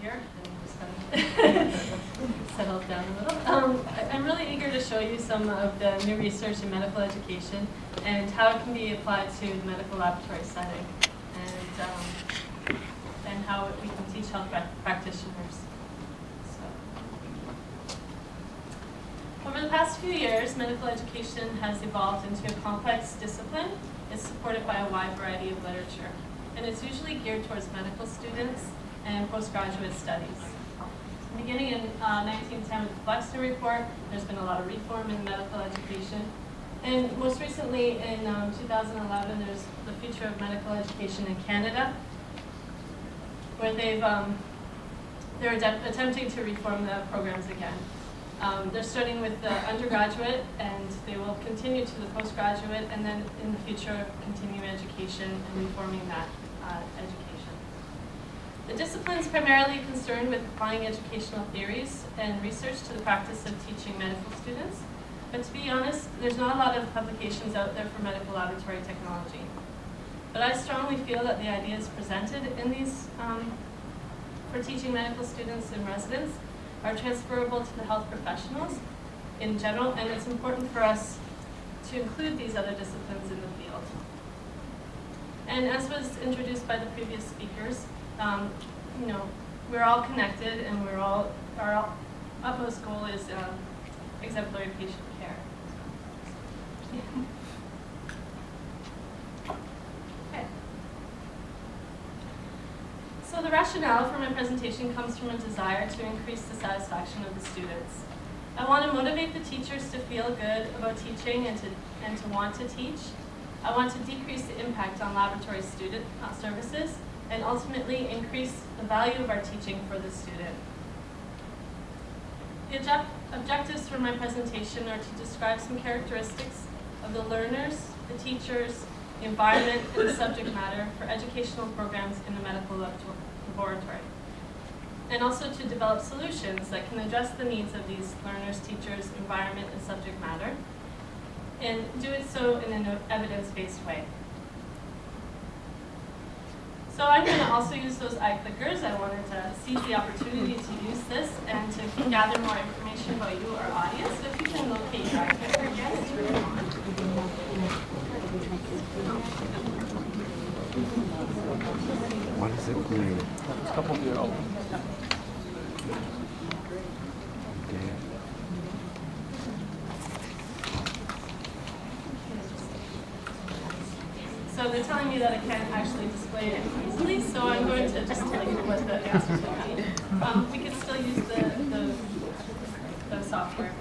here and just kind of settle down a little. I'm really eager to show you some of the new research in medical education and how it can be applied to the medical laboratory setting, and how we can teach health practitioners. Over the past few years, medical education has evolved into a complex discipline. It's supported by a wide variety of literature, and it's usually geared towards medical students and postgraduate studies. Beginning in 1910 with the Flexner Report, there's been a lot of reform in medical education. And most recently in 2011, there's the Future of Medical Education in Canada, where they're attempting to reform the programs again. They're starting with the undergraduate, and they will continue to the postgraduate, and then in the future continue education and reforming that education. The discipline is primarily concerned with applying educational theories and research to the practice of teaching medical students. But to be honest, there's not a lot of publications out there for medical laboratory technology. But I strongly feel that the ideas presented in these for teaching medical students and residents are transferable to the health professionals in general, and it's important for us to include these other disciplines in the field. And as was introduced by the previous speakers, we're all connected, and our utmost goal is exemplary patient care. Okay. So the rationale for my presentation comes from a desire to increase the satisfaction of the students. I want to motivate the teachers to feel good about teaching and to want to teach. I want to decrease the impact on laboratory student services and ultimately increase the value of our teaching for the student. The objectives for my presentation are to describe some characteristics of the learners, the teachers, the environment, and the subject matter for educational programs in the medical laboratory. And also to develop solutions that can address the needs of these learners, teachers, environment, and subject matter, and do it so in an evidence-based way. So I'm going to also use those eye clickers. I wanted to seize the opportunity to use this and to gather more information about you, our audience. So if you can locate your eye clicker again, turn it on. What is it doing? A couple of years old. So they're telling me that I can't actually display it easily, so I'm going to just tell you what the answers will be. We can still use the software.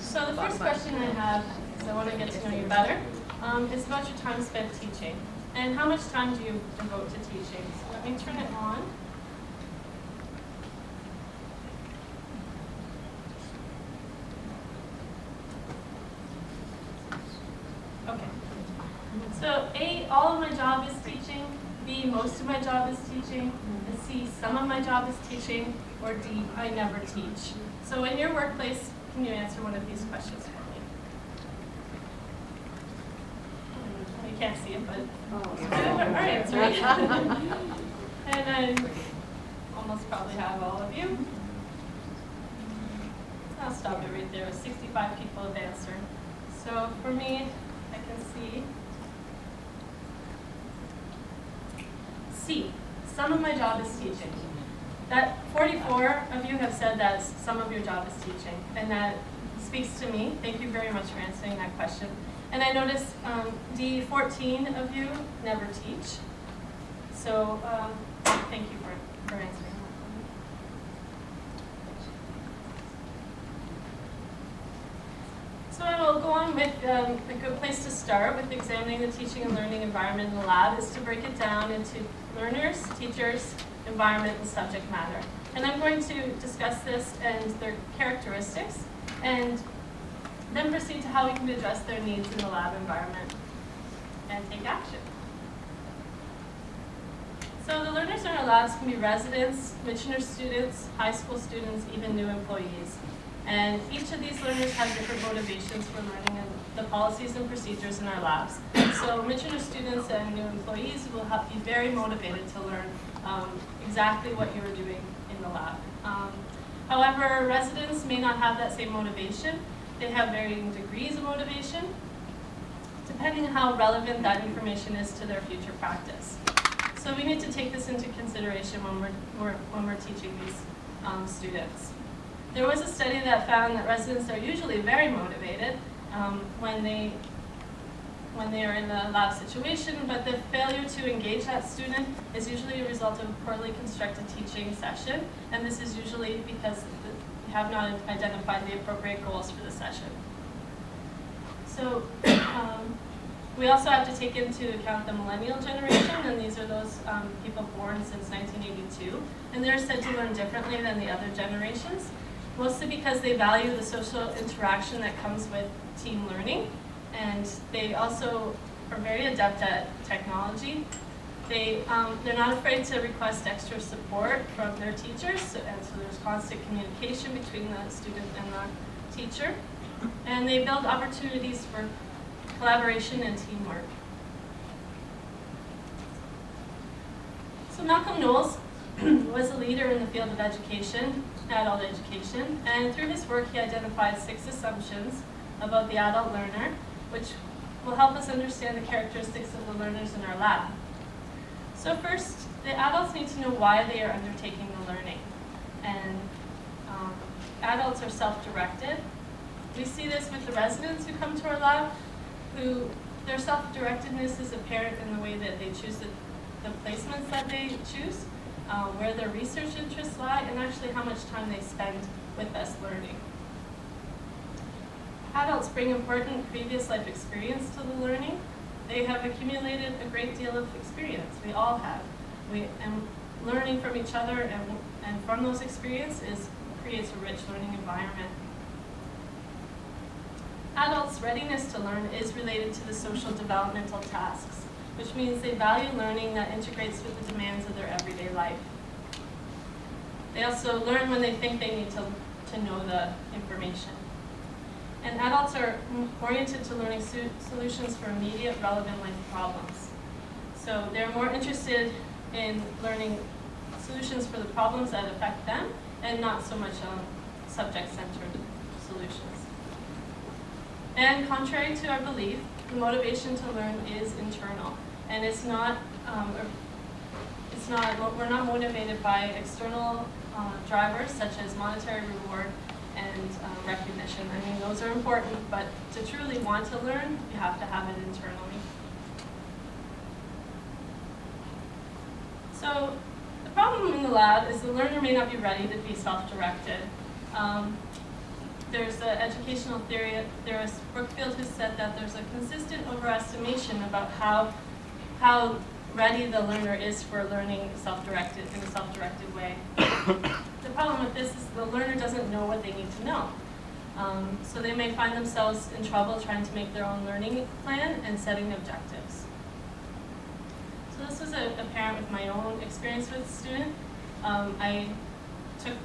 So the first question I have, because I want to get to know you better, is about your time spent teaching. And how much time do you devote to teaching? So let me turn it on. Okay. So A, all of my job is teaching. B, most of my job is teaching. And C, some of my job is teaching. Or D, I never teach. So in your workplace, can you answer one of these questions for me? You can't see it, but are answering. And I almost probably have all of you. I'll stop it right there. 65 people have answered. So for me, I can see C, some of my job is teaching. That 44 of you have said that some of your job is teaching, and that speaks to me. Thank you very much for answering that question. And I noticed D, 14 of you never teach. So thank you for answering that. So I will go on with a good place to start with examining the teaching and learning environment in the lab is to break it down into learners, teachers, environment, and subject matter. And I'm going to discuss this and their characteristics, and then proceed to how we can address their needs in the lab environment and take action. So the learners in our labs can be residents, Michener students, high school students, even new employees. And each of these learners has different motivations for learning and the policies and procedures in our labs. So Michener students and new employees will be very motivated to learn exactly what you are doing in the lab. However, residents may not have that same motivation. They have varying degrees of motivation, depending on how relevant that information is to their future practice. So we need to take this into consideration when we're teaching these students. There was a study that found that residents are usually very motivated when they are in a lab situation, but the failure to engage that student is usually a result of a poorly constructed teaching session, and this is usually because you have not identified the appropriate goals for the session. So we also have to take into account the millennial generation, and these are those people born since 1982, and they're said to learn differently than the other generations, mostly because they value the social interaction that comes with team learning, and they also are very adept at technology. They're not afraid to request extra support from their teachers, and so there's constant communication between the student and the teacher, and they build opportunities for collaboration and teamwork. So Malcolm Knowles was a leader in the field of education, adult education, and through his work he identified 6 assumptions about the adult learner, which will help us understand the characteristics of the learners in our lab. So first, the adults need to know why they are undertaking the learning. And adults are self-directed. We see this with the residents who come to our lab, who their self-directedness is apparent in the way that they choose the placements that they choose, where their research interests lie, and actually how much time they spend with us learning. Adults bring important previous life experience to the learning. They have accumulated a great deal of experience. We all have. And learning from each other and from those experiences creates a rich learning environment. Adults' readiness to learn is related to the social developmental tasks, which means they value learning that integrates with the demands of their everyday life. They also learn when they think they need to know the information. And adults are oriented to learning solutions for immediate, relevant life problems. So they're more interested in learning solutions for the problems that affect them, and not so much subject-centered solutions. And contrary to our belief, the motivation to learn is internal, and we're not motivated by external drivers such as monetary reward and recognition. I mean, those are important, but to truly want to learn, you have to have it internally. So the problem in the lab is the learner may not be ready to be self-directed. There's an educational theorist, Brookfield, who said that there's a consistent overestimation about how ready the learner is for learning in a self-directed way. The problem with this is the learner doesn't know what they need to know. So they may find themselves in trouble trying to make their own learning plan and setting objectives. So this was apparent with my own experience with the student. I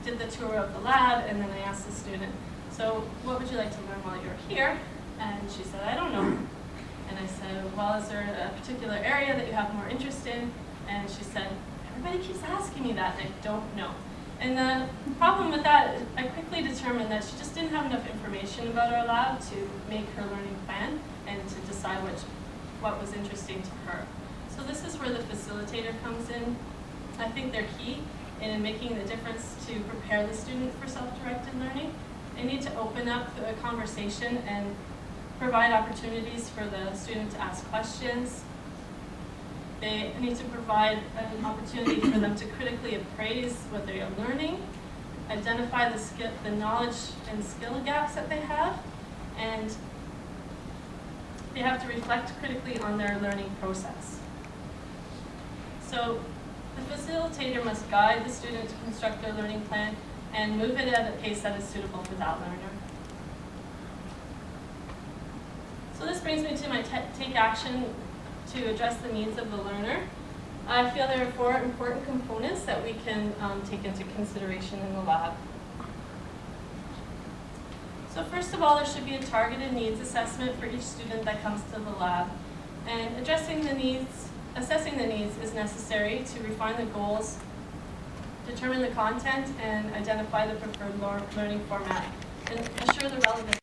did the tour of the lab, and then I asked the student, so what would you like to learn while you're here? And she said, I don't know. And I said, well, is there a particular area that you have more interest in? And she said, everybody keeps asking me that, and I don't know. And the problem with that, I quickly determined that she just didn't have enough information about our lab to make her learning plan and to decide what was interesting to her. So this is where the facilitator comes in. I think they're key in making the difference to prepare the student for self-directed learning. They need to open up a conversation and provide opportunities for the student to ask questions. They need to provide an opportunity for them to critically appraise what they are learning, identify the knowledge and skill gaps that they have, and they have to reflect critically on their learning process. So the facilitator must guide the student to construct their learning plan and move it at a pace that is suitable for that learner. So this brings me to my take action to address the needs of the learner. I feel there are 4 important components that we can take into consideration in the lab. So first of all, there should be a targeted needs assessment for each student that comes to the lab. And assessing the needs is necessary to refine the goals determine the content, and identify the preferred learning format, and assure the relevant